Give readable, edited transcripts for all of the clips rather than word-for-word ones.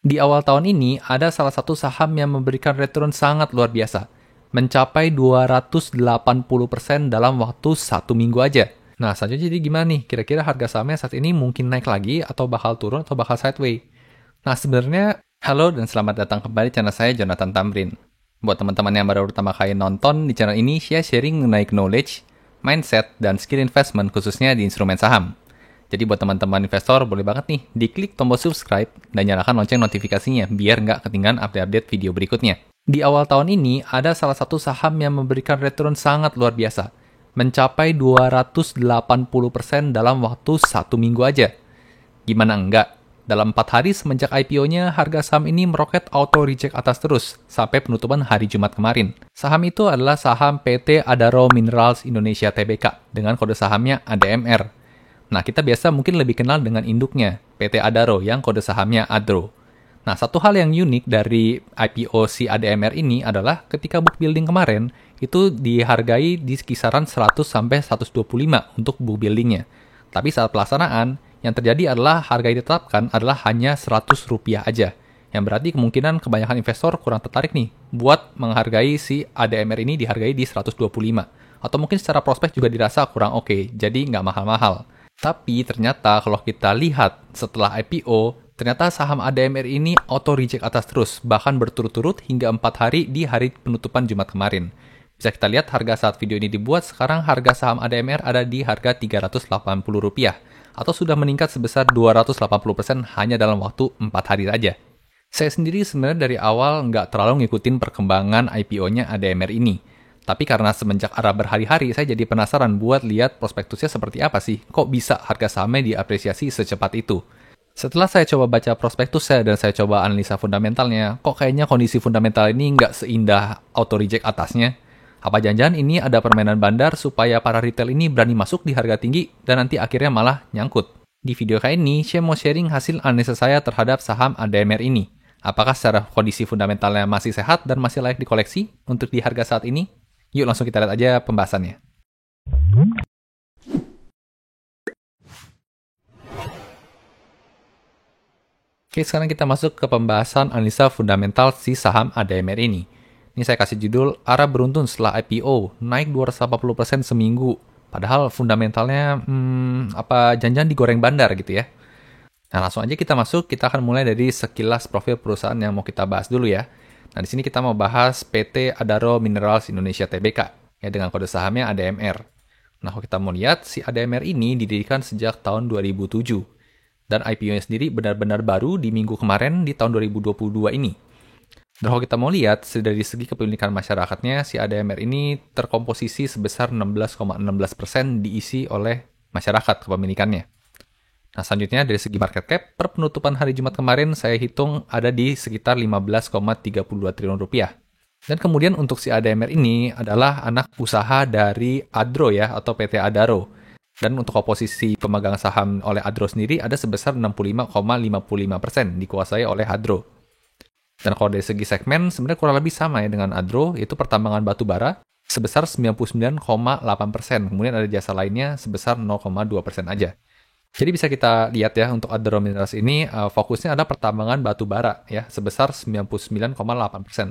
Di awal tahun ini, ada salah satu saham yang memberikan return sangat luar biasa, mencapai 280% dalam waktu 1 minggu aja. Nah, selanjutnya jadi gimana nih? Kira-kira harga sahamnya saat ini mungkin naik lagi, atau bakal turun, atau bakal sideways? Nah, sebenarnya, halo dan selamat datang kembali di channel saya, Jonathan Tamrin. Buat teman-teman yang baru pertama kali nonton, di channel ini saya sharing mengenai knowledge, mindset, dan skill investment khususnya di instrumen saham. Jadi buat teman-teman investor, boleh banget nih diklik tombol subscribe dan nyalakan lonceng notifikasinya biar nggak ketinggalan update-update video berikutnya. Di awal tahun ini, ada salah satu saham yang memberikan return sangat luar biasa, mencapai 280% dalam waktu 1 minggu aja. Gimana enggak? Dalam 4 hari semenjak IPO-nya, harga saham ini meroket auto reject atas terus sampai penutupan hari Jumat kemarin. Saham itu adalah saham PT Adaro Minerals Indonesia Tbk dengan kode sahamnya ADMR. Nah, kita biasa mungkin lebih kenal dengan induknya, PT Adaro yang kode sahamnya ADRO. Nah, satu hal yang unik dari IPO si ADMR ini adalah ketika book building kemarin, itu dihargai di kisaran 100-125 untuk book buildingnya. Tapi saat pelaksanaan, yang terjadi adalah harga yang ditetapkan adalah hanya Rp100 aja. Yang berarti kemungkinan kebanyakan investor kurang tertarik nih buat menghargai si ADMR ini dihargai di 125. Atau mungkin secara prospek juga dirasa kurang oke, jadi nggak mahal-mahal. Tapi ternyata kalau kita lihat setelah IPO, ternyata saham ADMR ini auto reject atas terus, bahkan berturut-turut hingga 4 hari di hari penutupan Jumat kemarin. Bisa kita lihat harga saat video ini dibuat, sekarang harga saham ADMR ada di harga Rp380, atau sudah meningkat sebesar 280% hanya dalam waktu 4 hari saja. Saya sendiri sebenarnya dari awal nggak terlalu ngikutin perkembangan IPO-nya ADMR ini. Tapi karena semenjak arah berhari-hari, saya jadi penasaran buat lihat prospektusnya seperti apa sih. Kok bisa harga sahamnya diapresiasi secepat itu? Setelah saya coba baca prospektusnya dan saya coba analisa fundamentalnya, kok kayaknya kondisi fundamental ini nggak seindah auto reject atasnya? Apa jangan-jangan ini ada permainan bandar supaya para retail ini berani masuk di harga tinggi dan nanti akhirnya malah nyangkut? Di video kali ini, saya mau sharing hasil analisa saya terhadap saham ADMR ini. Apakah secara kondisi fundamentalnya masih sehat dan masih layak dikoleksi untuk di harga saat ini? Yuk langsung kita lihat aja pembahasannya. Oke, sekarang kita masuk ke pembahasan analisa fundamental si saham ADMR ini. Ini saya kasih judul, arah beruntun setelah IPO, naik 280% seminggu. Padahal fundamentalnya, apa jangan-jangan digoreng bandar gitu ya. Nah, langsung aja kita masuk, kita akan mulai dari sekilas profil perusahaan yang mau kita bahas dulu ya. Nah, di sini kita mau bahas PT Adaro Minerals Indonesia Tbk, ya dengan kode sahamnya ADMR. Nah, kalau kita mau lihat, si ADMR ini didirikan sejak tahun 2007. Dan IPO-nya sendiri benar-benar baru di minggu kemarin di tahun 2022 ini. Dan kalau kita mau lihat, dari segi kepemilikan masyarakatnya, si ADMR ini terkomposisi sebesar 16,16% diisi oleh masyarakat kepemilikannya. Nah, selanjutnya dari segi market cap, per penutupan hari Jumat kemarin saya hitung ada di sekitar Rp15,32 triliun. Dan kemudian untuk si ADMR ini adalah anak usaha dari ADRO ya, atau PT Adaro. Dan untuk komposisi pemegang saham oleh ADRO sendiri ada sebesar 65,55% dikuasai oleh ADRO. Dan kalau dari segi segmen, sebenarnya kurang lebih sama ya dengan ADRO, yaitu pertambangan batu bara sebesar 99,8%. Kemudian ada jasa lainnya sebesar 0,2% aja. Jadi bisa kita lihat ya untuk Adaro Minerals ini fokusnya adalah pertambangan batu bara ya sebesar 99,8%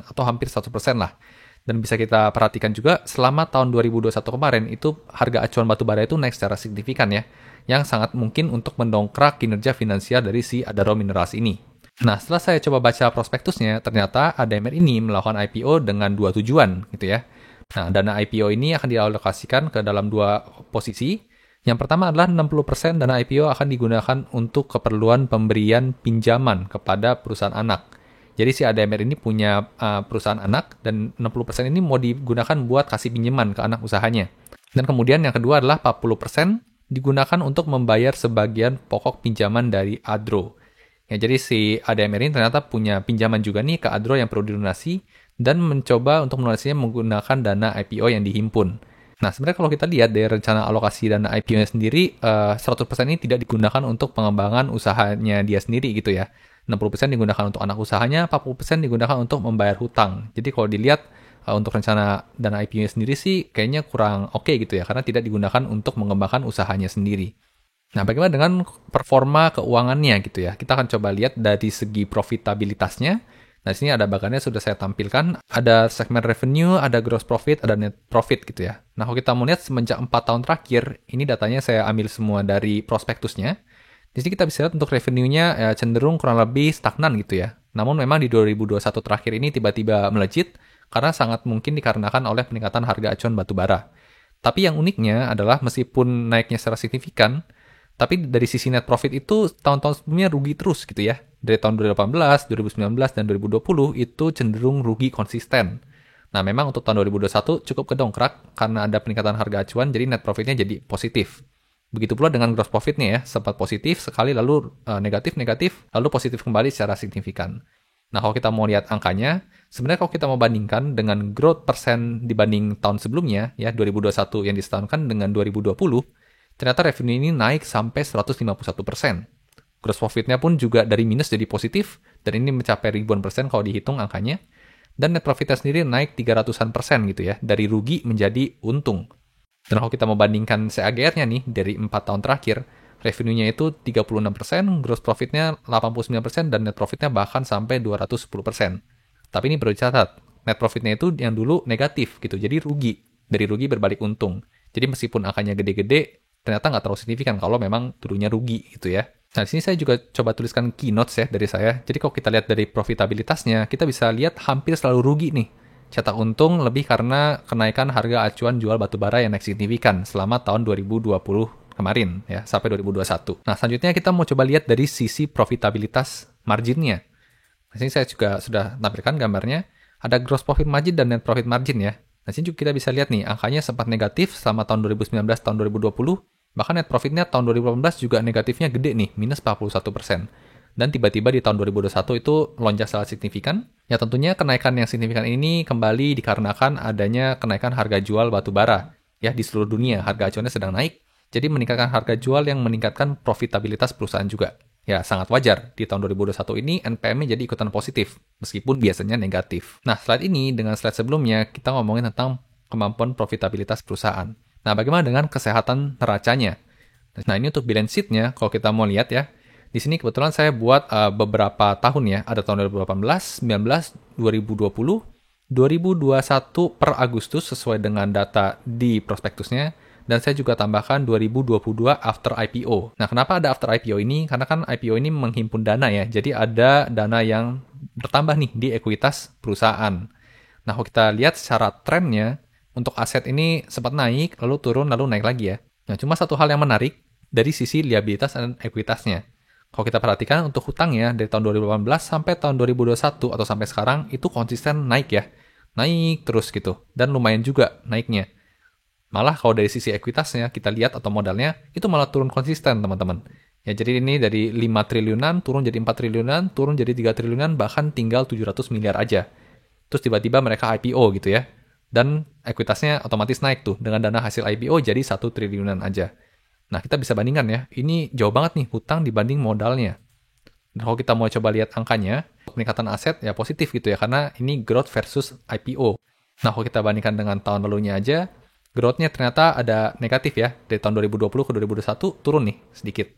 atau hampir 1% lah. Dan bisa kita perhatikan juga selama tahun 2021 kemarin itu harga acuan batu bara itu naik secara signifikan ya, yang sangat mungkin untuk mendongkrak kinerja finansial dari si Adaro Minerals ini. Nah, setelah saya coba baca prospektusnya, ternyata ADMR ini melakukan IPO dengan 2 tujuan gitu ya. Nah, dana IPO ini akan dialokasikan ke dalam 2 posisi. Yang pertama adalah 60% dana IPO akan digunakan untuk keperluan pemberian pinjaman kepada perusahaan anak. Jadi si ADMR ini punya perusahaan anak dan 60% ini mau digunakan buat kasih pinjaman ke anak usahanya. Dan kemudian yang kedua adalah 40% digunakan untuk membayar sebagian pokok pinjaman dari ADRO. Ya, jadi si ADMR ini ternyata punya pinjaman juga nih ke ADRO yang perlu dilunasi dan mencoba untuk melunasinya menggunakan dana IPO yang dihimpun. Nah, sebenarnya kalau kita lihat dari rencana alokasi dana IPO-nya sendiri, 100% ini tidak digunakan untuk pengembangan usahanya dia sendiri gitu ya. 60% digunakan untuk anak usahanya, 40% digunakan untuk membayar hutang. Jadi kalau dilihat untuk rencana dana IPO-nya sendiri sih kayaknya kurang oke gitu ya, karena tidak digunakan untuk mengembangkan usahanya sendiri. Nah, bagaimana dengan performa keuangannya gitu ya? Kita akan coba lihat dari segi profitabilitasnya. Nah, di sini ada bagannya sudah saya tampilkan. Ada segmen revenue, ada gross profit, ada net profit gitu ya. Nah, kalau kita mau lihat semenjak 4 tahun terakhir, ini datanya saya ambil semua dari prospektusnya. Di sini kita bisa lihat untuk revenue-nya ya, cenderung kurang lebih stagnan gitu ya. Namun memang di 2021 terakhir ini tiba-tiba melejit karena sangat mungkin dikarenakan oleh peningkatan harga acuan batu bara. Tapi yang uniknya adalah meskipun naiknya secara signifikan, tapi dari sisi net profit itu tahun-tahun sebelumnya rugi terus gitu ya. Dari tahun 2018, 2019, dan 2020 itu cenderung rugi konsisten. Nah, memang untuk tahun 2021 cukup kedongkrak karena ada peningkatan harga acuan, jadi net profitnya jadi positif. Begitu pula dengan gross profitnya ya, sempat positif sekali lalu negatif, lalu positif kembali secara signifikan. Nah, kalau kita mau lihat angkanya, sebenarnya kalau kita mau bandingkan dengan growth persen dibanding tahun sebelumnya, ya 2021 yang disetahunkan dengan 2020, ternyata revenue ini naik sampai 151%. Gross profitnya pun juga dari minus jadi positif, dan ini mencapai ribuan persen kalau dihitung angkanya. Dan net profitnya sendiri naik 300-an persen gitu ya, dari rugi menjadi untung. Dan kalau kita mau bandingkan CAGR-nya nih, dari 4 tahun terakhir, revenue-nya itu 36%, gross profit-nya 89%, dan net profit-nya bahkan sampai 210%. Tapi ini perlu dicatat, net profit-nya itu yang dulu negatif gitu, jadi rugi. Dari rugi berbalik untung. Jadi meskipun angkanya gede-gede, ternyata nggak terlalu signifikan kalau memang dulunya rugi gitu ya. Nah, di sini saya juga coba tuliskan keynotes ya dari saya. Jadi kalau kita lihat dari profitabilitasnya, kita bisa lihat hampir selalu rugi nih. Cetak untung lebih karena kenaikan harga acuan jual batubara yang naik signifikan selama tahun 2020 kemarin ya, sampai 2021. Nah, selanjutnya kita mau coba lihat dari sisi profitabilitas marginnya. Di sini saya juga sudah tampilkan gambarnya. Ada gross profit margin dan net profit margin ya. Nah, sini juga kita bisa lihat nih, angkanya sempat negatif selama tahun 2019, tahun 2020. Bahkan net profitnya tahun 2018 juga negatifnya gede nih, minus 41%. Dan tiba-tiba di tahun 2021 itu lonjak secara signifikan. Ya tentunya kenaikan yang signifikan ini kembali dikarenakan adanya kenaikan harga jual batu bara. Ya di seluruh dunia harga acuannya sedang naik. Jadi meningkatkan harga jual yang meningkatkan profitabilitas perusahaan juga. Ya sangat wajar di tahun 2021 ini NPM-nya jadi ikutan positif. Meskipun biasanya negatif. Nah slide ini dengan slide sebelumnya kita ngomongin tentang kemampuan profitabilitas perusahaan. Nah bagaimana dengan kesehatan neracanya? Nah ini untuk balance sheet-nya kalau kita mau lihat ya. Di sini kebetulan saya buat beberapa tahun ya, ada tahun 2018, 19, 2020, 2021 per Agustus sesuai dengan data di prospektusnya, dan saya juga tambahkan 2022 after IPO. Nah, kenapa ada after IPO ini? Karena kan IPO ini menghimpun dana ya, jadi ada dana yang bertambah nih di ekuitas perusahaan. Nah, kalau kita lihat secara trennya, untuk aset ini sempat naik, lalu turun, lalu naik lagi ya. Nah, cuma satu hal yang menarik dari sisi liabilitas dan ekuitasnya. Kalau kita perhatikan untuk hutangnya dari tahun 2018 sampai tahun 2021 atau sampai sekarang itu konsisten naik ya. Naik terus gitu. Dan lumayan juga naiknya. Malah kalau dari sisi ekuitasnya kita lihat atau modalnya itu malah turun konsisten teman-teman. Ya jadi ini dari 5 triliunan turun jadi 4 triliunan, turun jadi 3 triliunan bahkan tinggal 700 miliar aja. Terus tiba-tiba mereka IPO gitu ya. Dan ekuitasnya otomatis naik tuh dengan dana hasil IPO jadi 1 triliunan aja. Nah, kita bisa bandingkan ya. Ini jauh banget nih hutang dibanding modalnya. Dan kalau kita mau coba lihat angkanya, peningkatan aset ya positif gitu ya, karena ini growth versus IPO. Nah, kalau kita bandingkan dengan tahun lalunya aja, growth-nya ternyata ada negatif ya. Dari tahun 2020 ke 2021 turun nih sedikit.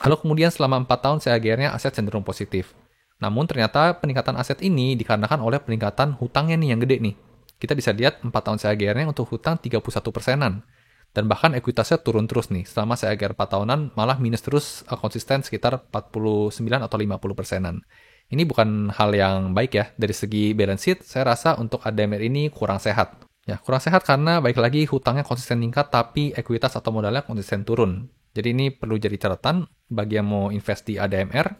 Lalu kemudian selama 4 tahun CAGR-nya aset cenderung positif. Namun ternyata peningkatan aset ini dikarenakan oleh peningkatan hutangnya nih yang gede nih. Kita bisa lihat 4 tahun CAGR-nya untuk hutang 31%-an. Dan bahkan ekuitasnya turun terus nih. Selama CAGR 4 tahunan malah minus terus konsisten sekitar 49 atau 50%-an. Ini bukan hal yang baik ya. Dari segi balance sheet, saya rasa untuk ADMR ini kurang sehat. Ya, kurang sehat karena baik lagi hutangnya konsisten meningkat tapi ekuitas atau modalnya konsisten turun. Jadi ini perlu jadi catatan bagi yang mau invest di ADMR.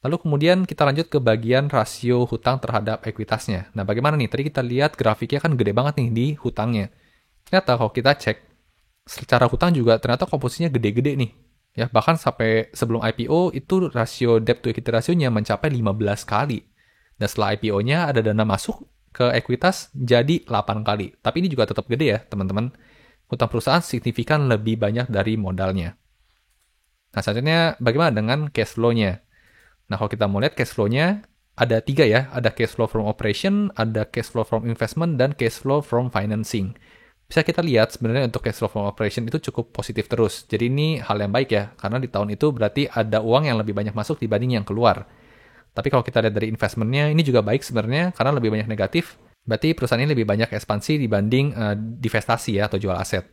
Lalu kemudian kita lanjut ke bagian rasio hutang terhadap ekuitasnya. Nah bagaimana nih? Tadi kita lihat grafiknya kan gede banget nih di hutangnya. Ternyata kalau kita cek, secara hutang juga ternyata komposisinya gede-gede nih. Ya, bahkan sampai sebelum IPO itu rasio debt to equity rasionya mencapai 15 kali. Dan setelah IPO-nya ada dana masuk ke ekuitas jadi 8 kali. Tapi ini juga tetap gede ya, teman-teman. Hutang perusahaan signifikan lebih banyak dari modalnya. Nah, selanjutnya bagaimana dengan cash flow-nya? Nah, kalau kita mau lihat cash flow-nya ada 3 ya. Ada cash flow from operation, ada cash flow from investment, dan cash flow from financing. bisa kita lihat sebenarnya untuk cash flow from operation itu cukup positif terus. Jadi ini hal yang baik ya, karena di tahun itu berarti ada uang yang lebih banyak masuk dibanding yang keluar. Tapi kalau kita lihat dari investmentnya, ini juga baik sebenarnya karena lebih banyak negatif. Berarti perusahaan ini lebih banyak ekspansi dibanding divestasi ya atau jual aset.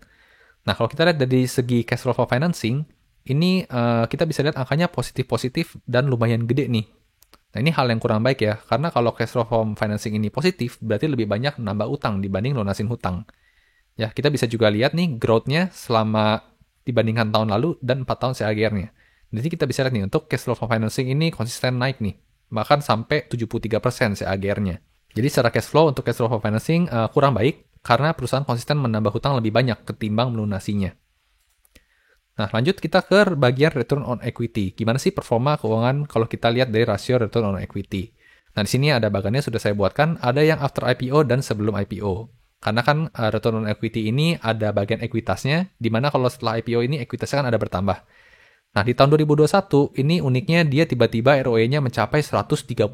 Nah kalau kita lihat dari segi cash flow from financing, ini kita bisa lihat angkanya positif-positif dan lumayan gede nih. Nah ini hal yang kurang baik ya, karena kalau cash flow from financing ini positif, berarti lebih banyak nambah utang dibanding lunasin hutang. Ya, kita bisa juga lihat nih growth-nya selama dibandingkan tahun lalu dan 4 tahun CAGR-nya. Jadi kita bisa lihat nih, untuk cash flow from financing ini konsisten naik nih, bahkan sampai 73% CAGR-nya. Jadi secara cash flow untuk cash flow from financing kurang baik, karena perusahaan konsisten menambah hutang lebih banyak ketimbang melunasinya. Nah, lanjut kita ke bagian return on equity. Gimana sih performa keuangan kalau kita lihat dari rasio return on equity? Nah, di sini ada bagannya sudah saya buatkan, ada yang after IPO dan sebelum IPO. Karena kan return on equity ini ada bagian ekuitasnya, di mana kalau setelah IPO ini ekuitasnya kan ada bertambah. Nah, di tahun 2021, ini uniknya dia tiba-tiba ROE-nya mencapai 138%.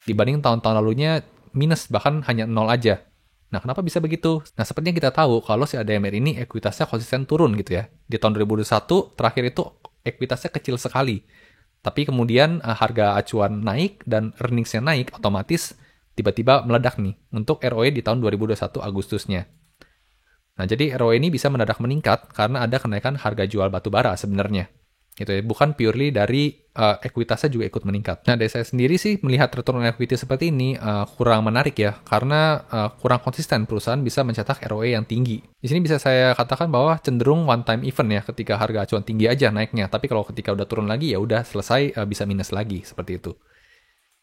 Dibanding tahun-tahun lalunya minus, bahkan hanya 0 aja. Nah, kenapa bisa begitu? Nah, seperti yang kita tahu, kalau si ADMR ini ekuitasnya konsisten turun gitu ya. Di tahun 2021, terakhir itu ekuitasnya kecil sekali. Tapi kemudian harga acuan naik dan earnings-nya naik, otomatis tiba-tiba meledak nih untuk ROE di tahun 2021 Agustusnya. Nah, jadi ROE ini bisa mendadak meningkat karena ada kenaikan harga jual batu bara sebenarnya. Gitu ya, bukan purely dari ekuitasnya juga ikut meningkat. Nah, dari saya sendiri sih melihat return on equity seperti ini kurang menarik ya, karena kurang konsisten perusahaan bisa mencetak ROE yang tinggi. Di sini bisa saya katakan bahwa cenderung one time event ya, ketika harga acuan tinggi aja naiknya, tapi kalau ketika udah turun lagi ya udah selesai bisa minus lagi seperti itu.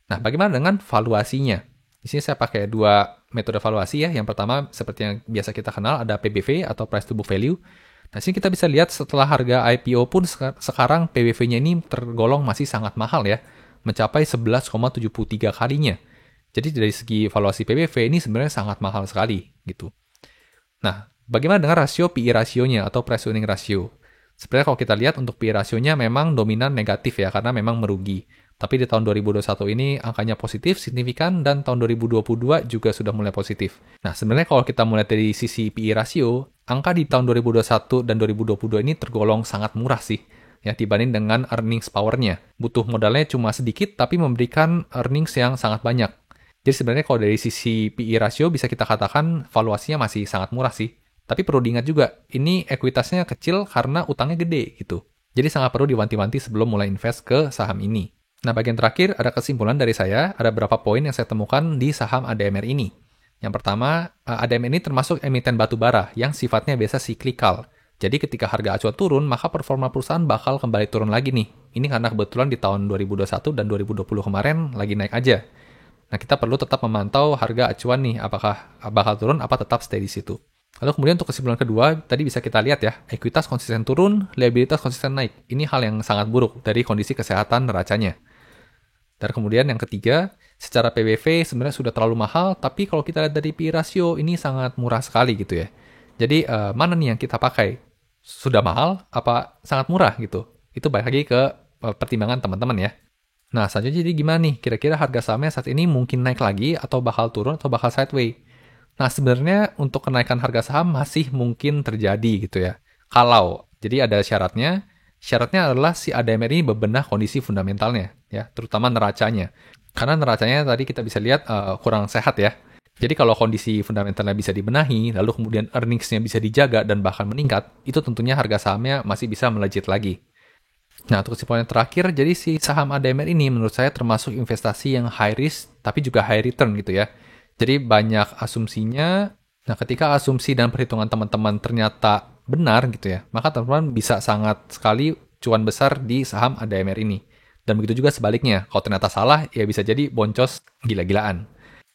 Nah, bagaimana dengan valuasinya? Di sini saya pakai dua metode valuasi ya. Yang pertama, seperti yang biasa kita kenal, ada PBV atau Price to Book Value. Nah, sini kita bisa lihat setelah harga IPO pun sekarang PBV-nya ini tergolong masih sangat mahal ya, mencapai 11,73 kalinya. Jadi dari segi valuasi PBV ini sebenarnya sangat mahal sekali gitu. Nah, bagaimana dengan rasio PE rasionya atau price earning ratio? Sebenarnya kalau kita lihat untuk PE rasionya memang dominan negatif ya, karena memang merugi. Tapi di tahun 2021 ini angkanya positif, signifikan, dan tahun 2022 juga sudah mulai positif. Nah, sebenarnya kalau kita mulai dari sisi PE rasio, angka di tahun 2021 dan 2022 ini tergolong sangat murah sih, ya dibanding dengan earnings power-nya. Butuh modalnya cuma sedikit, tapi memberikan earnings yang sangat banyak. Jadi sebenarnya kalau dari sisi PE rasio bisa kita katakan valuasinya masih sangat murah sih. Tapi perlu diingat juga, ini ekuitasnya kecil karena utangnya gede gitu. Jadi sangat perlu diwanti-wanti sebelum mulai invest ke saham ini. Nah, bagian terakhir ada kesimpulan dari saya, ada beberapa poin yang saya temukan di saham ADMR ini. Yang pertama, ADMR ini termasuk emiten batu bara yang sifatnya biasa siklikal. Jadi ketika harga acuan turun, maka performa perusahaan bakal kembali turun lagi nih. Ini karena kebetulan di tahun 2021 dan 2020 kemarin lagi naik aja. Nah, kita perlu tetap memantau harga acuan nih, apakah bakal turun, apa tetap stay di situ. Lalu kemudian untuk kesimpulan kedua, tadi bisa kita lihat ya, ekuitas konsisten turun, liabilitas konsisten naik. Ini hal yang sangat buruk dari kondisi kesehatan neracanya. Dan kemudian yang ketiga, secara PBV sebenarnya sudah terlalu mahal, tapi kalau kita lihat dari PE rasio ini sangat murah sekali gitu ya. Jadi mana nih yang kita pakai? Sudah mahal apa sangat murah gitu? Itu balik lagi ke pertimbangan teman-teman ya. Nah, selanjutnya jadi gimana nih? Kira-kira harga sahamnya saat ini mungkin naik lagi atau bakal turun atau bakal sideways? Nah, sebenarnya untuk kenaikan harga saham masih mungkin terjadi gitu ya. Kalau, jadi ada syaratnya. Syaratnya adalah si ADMR ini bebenah kondisi fundamentalnya, ya, terutama neracanya. Karena neracanya tadi kita bisa lihat kurang sehat ya. Jadi kalau kondisi fundamentalnya bisa dibenahi, lalu kemudian earnings-nya bisa dijaga dan bahkan meningkat, itu tentunya harga sahamnya masih bisa melejit lagi. Nah, untuk kesimpulan yang terakhir, jadi si saham ADMR ini menurut saya termasuk investasi yang high risk, tapi juga high return gitu ya. Jadi banyak asumsinya. Nah, ketika asumsi dan perhitungan teman-teman ternyata benar gitu ya, maka teman-teman bisa sangat sekali cuan besar di saham ADMR ini. Dan begitu juga sebaliknya, kalau ternyata salah, ya bisa jadi boncos gila-gilaan.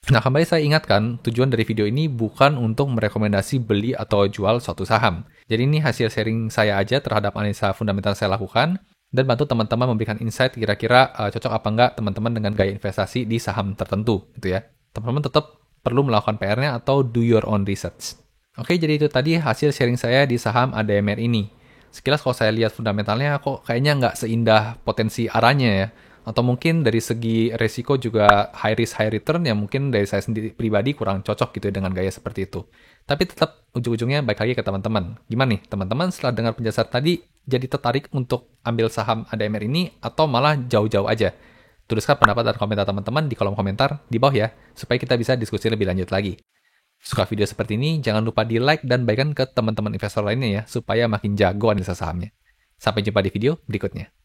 Nah, kembali saya ingatkan, tujuan dari video ini bukan untuk merekomendasi beli atau jual suatu saham. Jadi ini hasil sharing saya aja terhadap analisa fundamental saya lakukan, dan bantu teman-teman memberikan insight kira-kira cocok apa enggak teman-teman dengan gaya investasi di saham tertentu gitu ya. Teman-teman tetap perlu melakukan PR-nya atau do your own research. Oke, jadi itu tadi hasil sharing saya di saham ADMR ini. Sekilas kalau saya lihat fundamentalnya kok kayaknya nggak seindah potensi arahnya ya. Atau mungkin dari segi resiko juga high risk high return yang mungkin dari saya sendiri pribadi kurang cocok gitu ya dengan gaya seperti itu. Tapi tetap ujung-ujungnya baik lagi ke teman-teman. Gimana nih teman-teman setelah dengar penjelasan tadi jadi tertarik untuk ambil saham ADMR ini atau malah jauh-jauh aja? Tuliskan pendapat dan komentar teman-teman di kolom komentar di bawah ya, supaya kita bisa diskusi lebih lanjut lagi. Suka video seperti ini, jangan lupa di like dan bagikan ke teman-teman investor lainnya ya, supaya makin jago analisa sahamnya. Sampai jumpa di video berikutnya.